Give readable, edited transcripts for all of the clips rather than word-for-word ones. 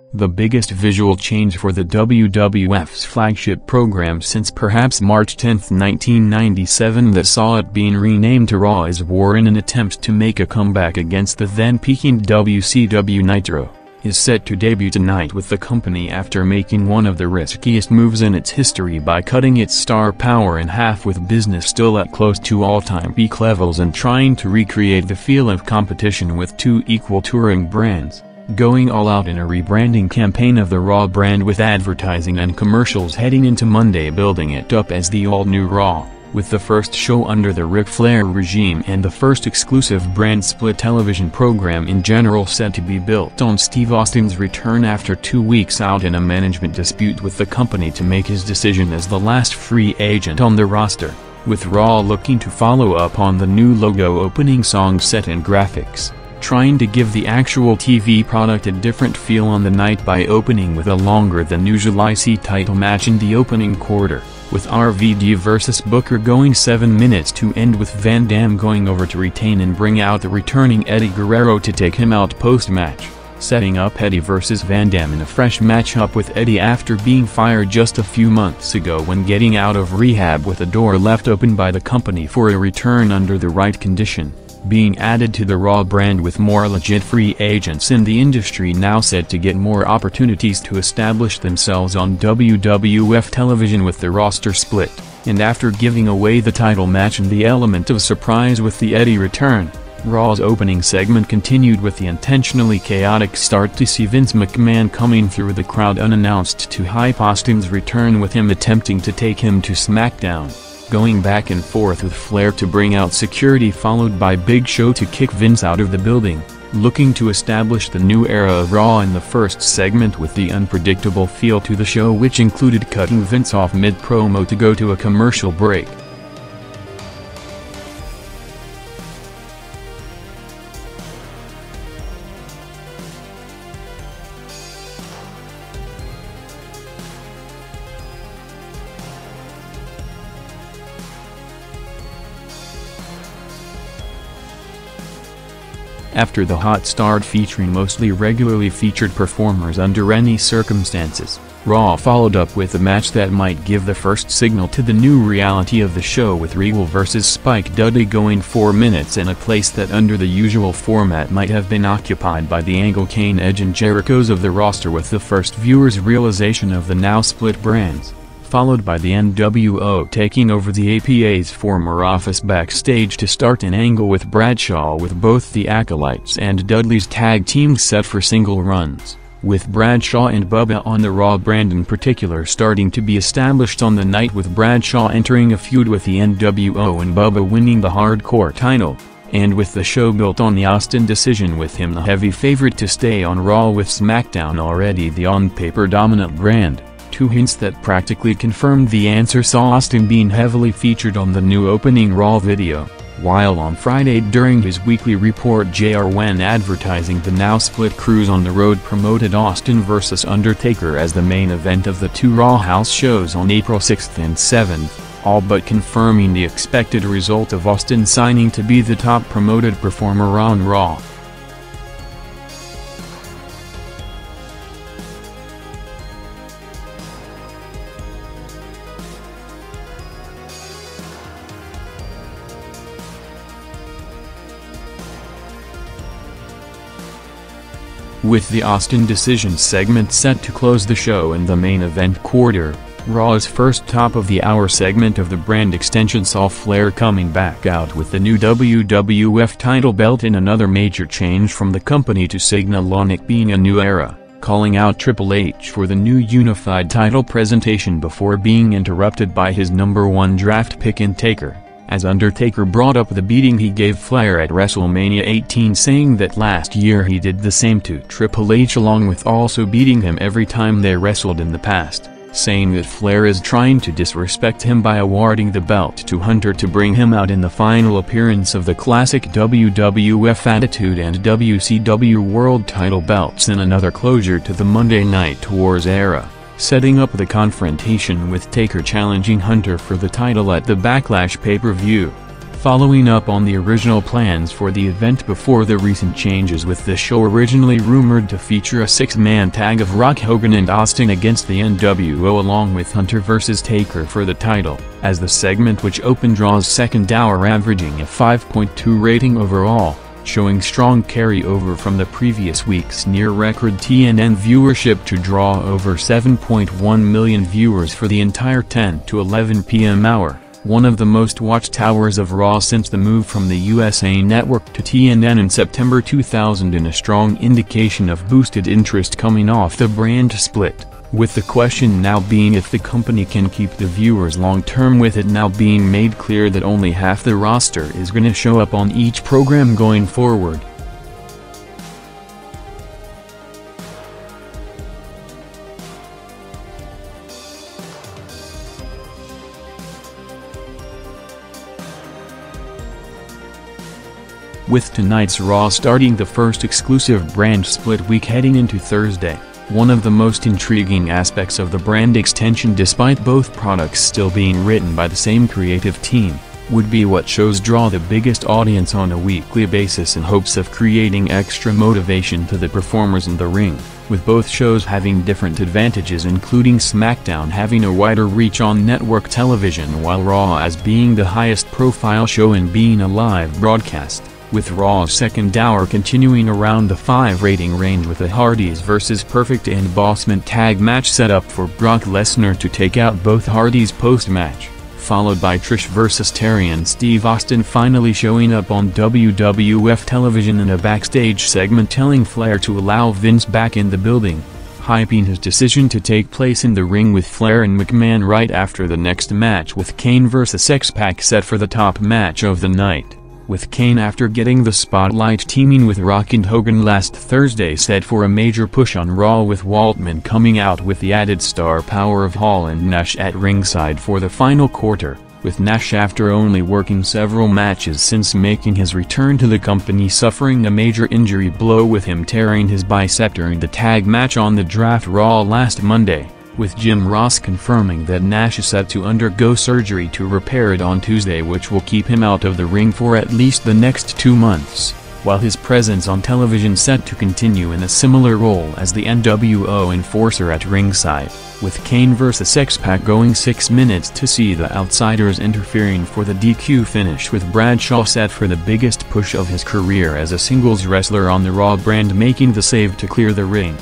The biggest visual change for the WWF's flagship program since perhaps March 10, 1997 that saw it being renamed to Raw is War in an attempt to make a comeback against the then-peaking WCW Nitro, is set to debut tonight with the company after making one of the riskiest moves in its history by cutting its star power in half with business still at close to all-time peak levels and trying to recreate the feel of competition with two equal touring brands, going all out in a rebranding campaign of the Raw brand with advertising and commercials heading into Monday building it up as the all-new Raw, with the first show under the Ric Flair regime and the first exclusive brand split television program in general set to be built on Steve Austin's return after 2 weeks out in a management dispute with the company to make his decision as the last free agent on the roster, with Raw looking to follow up on the new logo, opening song set and graphics, trying to give the actual TV product a different feel on the night by opening with a longer than usual IC title match in the opening quarter, with RVD vs Booker going 7 minutes to end with Van Dam going over to retain and bring out the returning Eddie Guerrero to take him out post-match, setting up Eddie vs Van Dam in a fresh matchup with Eddie after being fired just a few months ago when getting out of rehab with a door left open by the company for a return under the right condition, being added to the Raw brand with more legit free agents in the industry now set to get more opportunities to establish themselves on WWF television with the roster split, and after giving away the title match and the element of surprise with the Eddie return, Raw's opening segment continued with the intentionally chaotic start to see Vince McMahon coming through the crowd unannounced to hype Austin's return with him attempting to take him to SmackDown, going back and forth with Flair to bring out security followed by Big Show to kick Vince out of the building, looking to establish the new era of Raw in the first segment with the unpredictable feel to the show, which included cutting Vince off mid-promo to go to a commercial break. After the hot start featuring mostly regularly featured performers under any circumstances, Raw followed up with a match that might give the first signal to the new reality of the show with Regal vs Spike Dudley going 4 minutes in a place that under the usual format might have been occupied by the Angle, Kane, Edge and Jerichos of the roster, with the first viewers' realization of the now split brands, followed by the NWO taking over the APA's former office backstage to start an angle with Bradshaw, with both the Acolytes and Dudley's tag teams set for single runs, with Bradshaw and Bubba on the Raw brand in particular starting to be established on the night, with Bradshaw entering a feud with the NWO and Bubba winning the Hardcore title, and with the show built on the Austin decision, with him the heavy favorite to stay on Raw with SmackDown already the on-paper dominant brand. 2 hints that practically confirmed the answer saw Austin being heavily featured on the new opening Raw video, while on Friday during his weekly report JR, when advertising the now split Cruise on the Road, promoted Austin vs Undertaker as the main event of the 2 Raw house shows on April 6th and 7th, all but confirming the expected result of Austin signing to be the top promoted performer on Raw. With the Austin decision segment set to close the show in the main event quarter, Raw's first top-of-the-hour segment of the brand extension saw Flair coming back out with the new WWF title belt in another major change from the company to signal on it being a new era, calling out Triple H for the new unified title presentation before being interrupted by his #1 draft pick in Taker, as Undertaker brought up the beating he gave Flair at WrestleMania 18, saying that last year he did the same to Triple H along with also beating him every time they wrestled in the past, saying that Flair is trying to disrespect him by awarding the belt to Hunter to bring him out in the final appearance of the classic WWF Attitude and WCW World title belts in another closure to the Monday Night Wars era, setting up the confrontation with Taker challenging Hunter for the title at the Backlash pay-per-view. following up on the original plans for the event before the recent changes, with the show originally rumored to feature a six-man tag of Rock, Hogan and Austin against the NWO along with Hunter vs. Taker for the title, as the segment which opened Raw's second hour averaging a 5.2 rating overall, showing strong carryover from the previous week's near-record TNN viewership to draw over 7.1 million viewers for the entire 10 to 11 p.m. hour. One of the most watched hours of Raw since the move from the USA Network to TNN in September 2000, and a strong indication of boosted interest coming off the brand split, with the question now being if the company can keep the viewers long-term, with it now being made clear that only half the roster is gonna show up on each program going forward. With tonight's Raw starting the first exclusive brand split week heading into Thursday, one of the most intriguing aspects of the brand extension, despite both products still being written by the same creative team, would be what shows draw the biggest audience on a weekly basis in hopes of creating extra motivation to the performers in the ring, with both shows having different advantages, including SmackDown having a wider reach on network television while Raw as being the highest profile show and being a live broadcast, with Raw's second hour continuing around the 5 rating range with a Hardys vs. Perfect and Bossman tag match set up for Brock Lesnar to take out both Hardys post-match, followed by Trish vs. Terry and Steve Austin finally showing up on WWF television in a backstage segment telling Flair to allow Vince back in the building, hyping his decision to take place in the ring with Flair and McMahon right after the next match, with Kane vs. X-Pac set for the top match of the night, with Kane after getting the spotlight teaming with Rock and Hogan last Thursday set for a major push on Raw, with Waltman coming out with the added star power of Hall and Nash at ringside for the final quarter, with Nash after only working several matches since making his return to the company suffering a major injury blow with him tearing his bicep during the tag match on the Draft Raw last Monday, with Jim Ross confirming that Nash is set to undergo surgery to repair it on Tuesday, which will keep him out of the ring for at least the next 2 months, while his presence on television set to continue in a similar role as the NWO enforcer at ringside, with Kane vs. X-Pac going 6 minutes to see the Outsiders interfering for the DQ finish, with Bradshaw set for the biggest push of his career as a singles wrestler on the Raw brand making the save to clear the ring.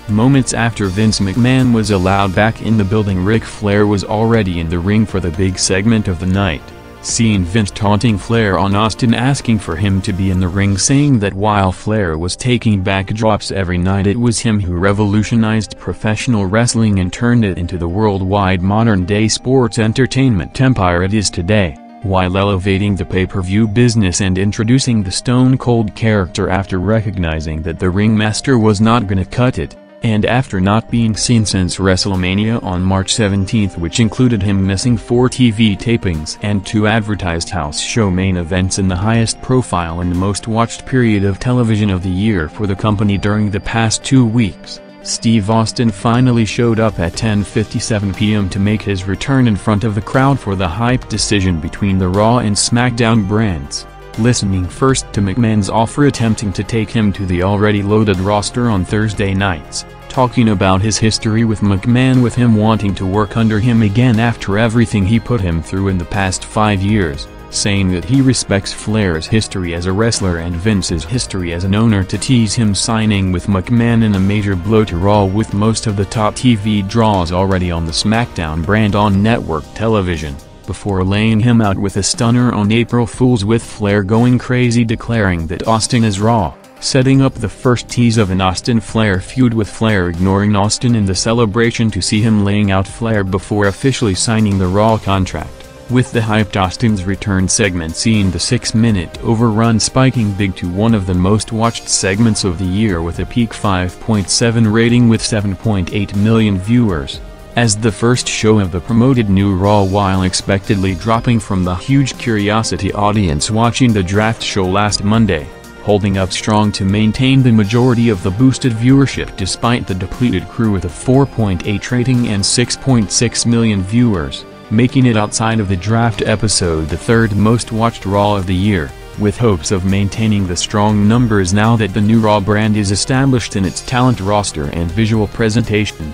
Moments after Vince McMahon was allowed back in the building, Ric Flair was already in the ring for the big segment of the night, seeing Vince taunting Flair on Austin, asking for him to be in the ring, saying that while Flair was taking backdrops every night, it was him who revolutionized professional wrestling and turned it into the worldwide modern-day sports entertainment empire it is today, while elevating the pay-per-view business and introducing the Stone Cold character after recognizing that the ringmaster was not gonna cut it, and after not being seen since WrestleMania on March 17, which included him missing 4 TV tapings and 2 advertised house show main events in the highest profile and most watched period of television of the year for the company during the past 2 weeks, Steve Austin finally showed up at 10:57 p.m. to make his return in front of the crowd for the hype decision between the Raw and SmackDown brands, listening first to McMahon's offer attempting to take him to the already loaded roster on Thursday nights, talking about his history with McMahon, with him wanting to work under him again after everything he put him through in the past 5 years, saying that he respects Flair's history as a wrestler and Vince's history as an owner, to tease him signing with McMahon in a major blow to Raw, with most of the top TV draws already on the SmackDown brand on network television, before laying him out with a stunner on April Fool's, with Flair going crazy declaring that Austin is Raw, setting up the first tease of an Austin-Flair feud, with Flair ignoring Austin in the celebration to see him laying out Flair before officially signing the Raw contract, with the hyped Austin's return segment seeing the 6-minute overrun spiking big to one of the most watched segments of the year with a peak 5.7 rating with 7.8 million viewers, as the first show of the promoted new Raw, while expectedly dropping from the huge curiosity audience watching the draft show last Monday. holding up strong to maintain the majority of the boosted viewership despite the depleted crew with a 4.8 rating and 6.6 million viewers, making it outside of the draft episode the third most watched Raw of the year, with hopes of maintaining the strong numbers now that the new Raw brand is established in its talent roster and visual presentation.